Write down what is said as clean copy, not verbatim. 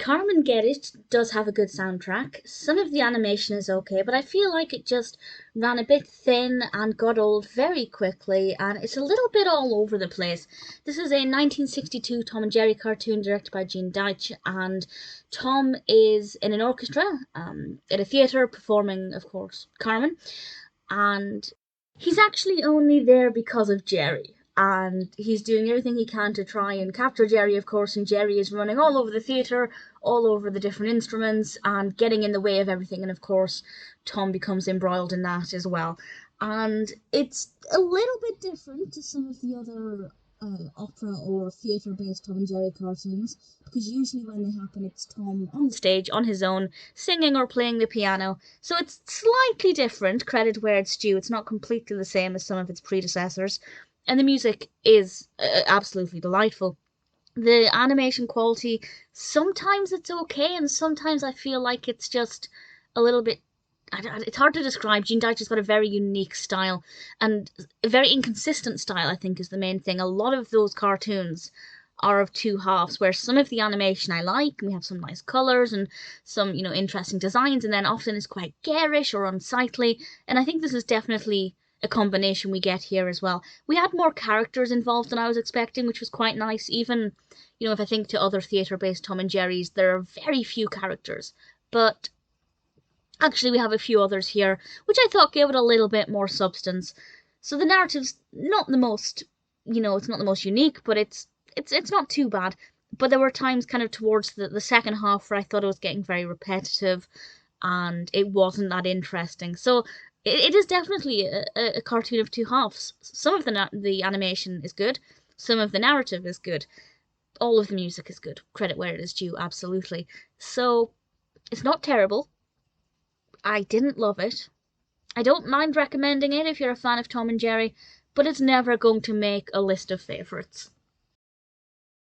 Carmen Get It does have a good soundtrack. Some of the animation is okay, but I feel like it just ran a bit thin and got old very quickly, and it's a little bit all over the place. This is a 1962 Tom and Jerry cartoon directed by Deitch, and Tom is in an orchestra, in a theatre, performing, of course, Carmen, and he's actually only there because of Jerry. And he's doing everything he can to try and capture Jerry, of course, and Jerry is running all over the theatre, all over the different instruments, and getting in the way of everything. And of course, Tom becomes embroiled in that as well. And it's a little bit different to some of the other opera or theatre-based Tom and Jerry cartoons, because usually when they happen, it's Tom on the stage on his own, singing or playing the piano. So it's slightly different, credit where it's due. It's not completely the same as some of its predecessors. And the music is absolutely delightful. The animation quality, sometimes it's okay, and sometimes I feel like it's just a little bit. It's hard to describe. Gene Deitch has got a very unique style, and a very inconsistent style, I think, is the main thing. A lot of those cartoons are of two halves, where some of the animation I like, and we have some nice colours and some, interesting designs, and then often it's quite garish or unsightly, and I think this is definitely a combination we get here as well. We had more characters involved than I was expecting, which was quite nice. Even, if I think to other theatre-based Tom and Jerry's, there are very few characters, but actually we have a few others here, which I thought gave it a little bit more substance. So the narrative's not the most, it's not the most unique, but it's not too bad. But there were times kind of towards the second half where I thought it was getting very repetitive and it wasn't that interesting. So it is definitely a cartoon of two halves. Some of the animation is good, some of the narrative is good, all of the music is good. Credit where it is due, absolutely. So it's not terrible. I didn't love it. I don't mind recommending it if you're a fan of Tom and Jerry, but it's never going to make a list of favourites.